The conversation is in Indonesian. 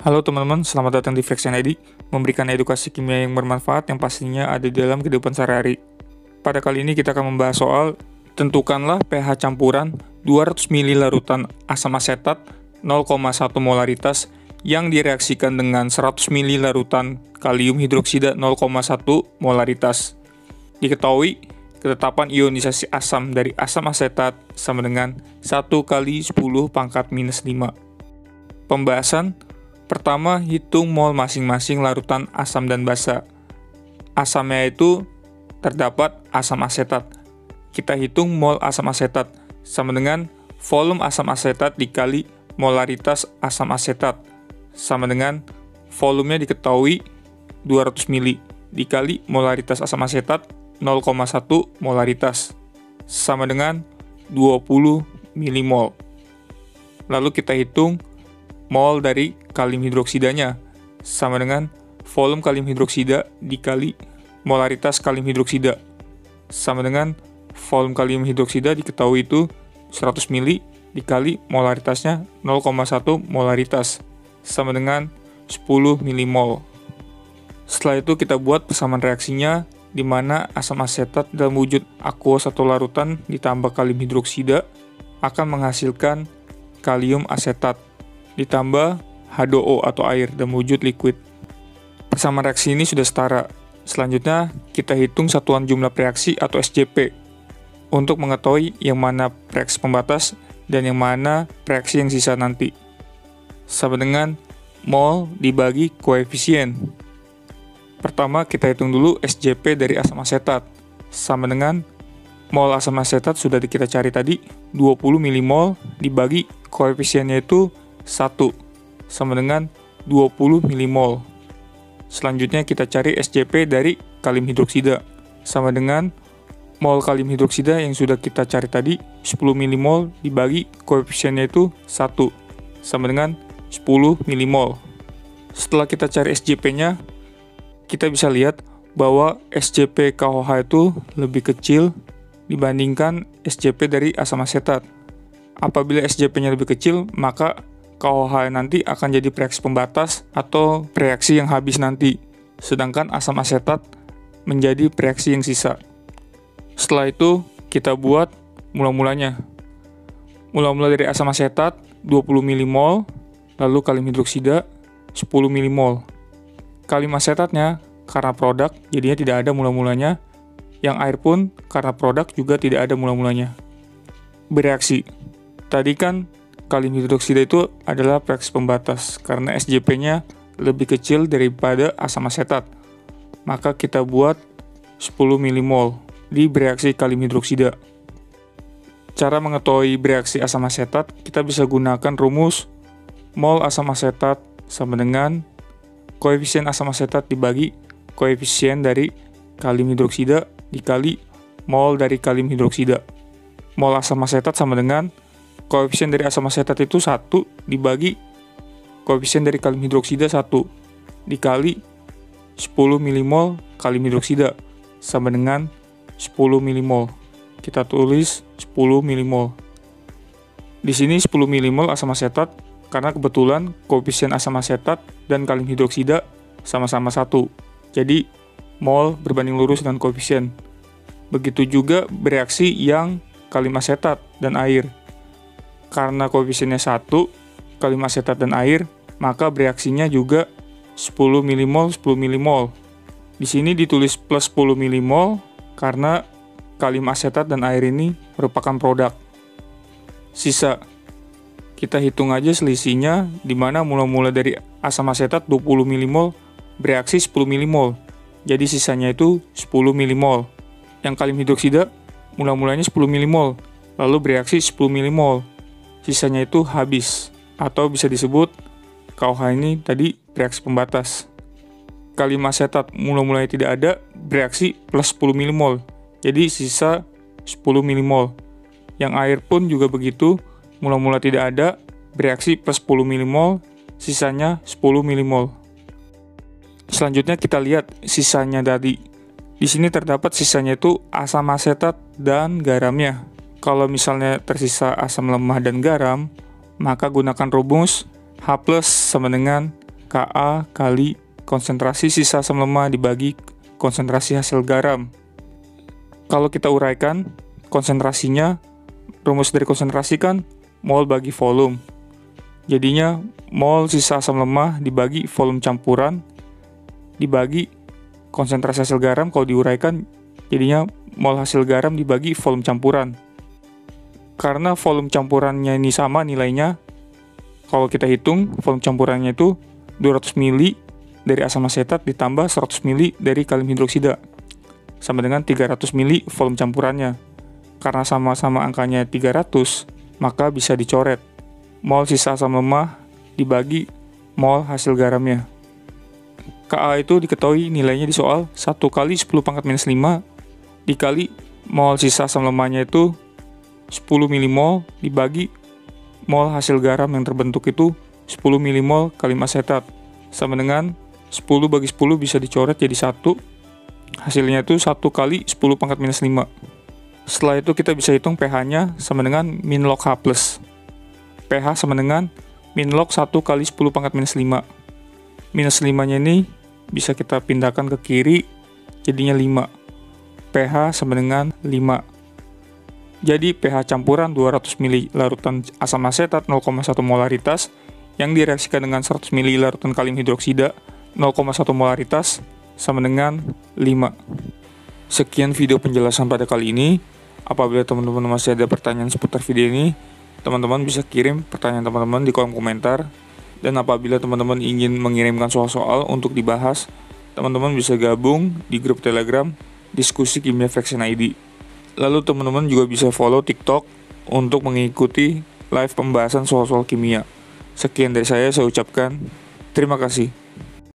Halo teman-teman, selamat datang di Fraction ID, memberikan edukasi kimia yang bermanfaat yang pastinya ada di dalam kehidupan sehari-hari. Pada kali ini kita akan membahas soal tentukanlah pH campuran 200 ml larutan asam asetat 0,1 molaritas yang direaksikan dengan 100 ml larutan kalium hidroksida 0,1 molaritas. Diketahui, ketetapan ionisasi asam dari asam asetat sama dengan 1 kali 10 pangkat minus 5. Pembahasan pertama, hitung mol masing-masing larutan asam dan basa. Asamnya itu terdapat asam asetat. Kita hitung mol asam asetat sama dengan volume asam asetat dikali molaritas asam asetat sama dengan volumenya diketahui 200 ml dikali molaritas asam asetat 0,1 molaritas sama dengan 20 milimol. Lalu kita hitung mol dari kalium hidroksidanya sama dengan volume kalium hidroksida dikali molaritas kalium hidroksida sama dengan volume kalium hidroksida diketahui itu 100 ml dikali molaritasnya 0,1 molaritas sama dengan 10 milimol. Setelah itu kita buat persamaan reaksinya di mana asam asetat dalam wujud aqueous atau larutan ditambah kalium hidroksida akan menghasilkan kalium asetat ditambah H2O atau air dalam wujud liquid. Persamaan reaksi ini sudah setara. Selanjutnya, kita hitung satuan jumlah reaksi atau SJP untuk mengetahui yang mana reaksi pembatas dan yang mana reaksi yang sisa nanti. Sama dengan mol dibagi koefisien. Pertama, kita hitung dulu SJP dari asam asetat. Sama dengan mol asam asetat sudah kita cari tadi, 20 milimol dibagi koefisiennya itu 1 sama dengan 20 milimol. Selanjutnya kita cari SJP dari kalium hidroksida sama dengan mol kalium hidroksida yang sudah kita cari tadi 10 milimol dibagi koefisiennya itu 1 sama dengan 10 milimol. Setelah kita cari SJP-nya, kita bisa lihat bahwa SJP KOH itu lebih kecil dibandingkan SJP dari asam asetat. Apabila SJP-nya lebih kecil, maka KOH nanti akan jadi reaksi pembatas atau reaksi yang habis nanti, sedangkan asam asetat menjadi reaksi yang sisa. Setelah itu, kita buat mula-mulanya. Mula-mula dari asam asetat 20 milimol, lalu kalium hidroksida 10 milimol. Kalium asetatnya karena produk, jadinya tidak ada mula-mulanya. Yang air pun karena produk juga tidak ada mula-mulanya. Bereaksi. Tadi kan kalium hidroksida itu adalah reaksi pembatas karena SJP-nya lebih kecil daripada asam asetat. Maka kita buat 10 milimol di bereaksi kalium hidroksida. Cara mengetahui bereaksi asam asetat, kita bisa gunakan rumus mol asam asetat sama dengan koefisien asam asetat dibagi koefisien dari kalium hidroksida dikali mol dari kalium hidroksida. Mol asam asetat sama dengan koefisien dari asam asetat itu 1 dibagi koefisien dari kalium hidroksida 1 dikali 10 milimol kalium hidroksida sama dengan 10 milimol. Kita tulis 10 milimol. Di sini 10 milimol asam asetat karena kebetulan koefisien asam asetat dan kalium hidroksida sama-sama 1. Jadi mol berbanding lurus dengan koefisien. Begitu juga bereaksi yang kalium asetat dan air. Karena koefisiennya 1, kalium asetat dan air, maka bereaksinya juga 10 milimol, 10 milimol. Di sini ditulis plus 10 milimol karena kalium asetat dan air ini merupakan produk. Sisa, kita hitung aja selisihnya, di mana mula-mula dari asam asetat 20 milimol bereaksi 10 milimol. Jadi sisanya itu 10 milimol. Yang kalium hidroksida mula-mulanya 10 milimol, lalu bereaksi 10 milimol. Sisanya itu habis, atau bisa disebut KOH ini tadi reaksi pembatas. Kalium asetat mula-mulanya tidak ada, bereaksi plus 10 milimol, jadi sisa 10 milimol. Yang air pun juga begitu, mula-mula tidak ada, bereaksi plus 10 milimol, sisanya 10 milimol. Selanjutnya kita lihat sisanya tadi. Di sini terdapat sisanya itu asam asetat dan garamnya. Kalau misalnya tersisa asam lemah dan garam, maka gunakan rumus H+ sama dengan Ka kali konsentrasi sisa asam lemah dibagi konsentrasi hasil garam. Kalau kita uraikan konsentrasinya, rumus dari konsentrasi kan mol bagi volume. Jadinya mol sisa asam lemah dibagi volume campuran dibagi konsentrasi hasil garam. Kalau diuraikan jadinya mol hasil garam dibagi volume campuran. Karena volume campurannya ini sama nilainya, kalau kita hitung volume campurannya itu 200 ml dari asam asetat ditambah 100 ml dari kalium hidroksida, sama dengan 300 ml volume campurannya. Karena sama-sama angkanya 300, maka bisa dicoret mol sisa asam lemah dibagi mol hasil garamnya. Ka itu diketahui nilainya di soal 1 kali 10 pangkat minus 5 dikali mol sisa asam lemahnya itu 10 milimol dibagi mol hasil garam yang terbentuk itu 10 milimol kalium asetat, sama dengan 10 bagi 10 bisa dicoret jadi 1. Hasilnya itu 1 kali 10 pangkat minus 5. Setelah itu kita bisa hitung pH-nya sama dengan min log H+. pH sama dengan min log 1 kali 10 pangkat minus 5. Minus 5-nya ini bisa kita pindahkan ke kiri, jadinya 5. pH sama dengan 5. Jadi pH campuran 200 ml larutan asam asetat 0,1 molaritas yang direaksikan dengan 100 ml larutan kalium hidroksida 0,1 molaritas sama dengan 5. Sekian video penjelasan pada kali ini. Apabila teman-teman masih ada pertanyaan seputar video ini, teman-teman bisa kirim pertanyaan teman-teman di kolom komentar. Dan apabila teman-teman ingin mengirimkan soal-soal untuk dibahas, teman-teman bisa gabung di grup Telegram Diskusi Kimia Fraction ID. Lalu teman-teman juga bisa follow TikTok untuk mengikuti live pembahasan soal-soal kimia. Sekian dari saya ucapkan terima kasih.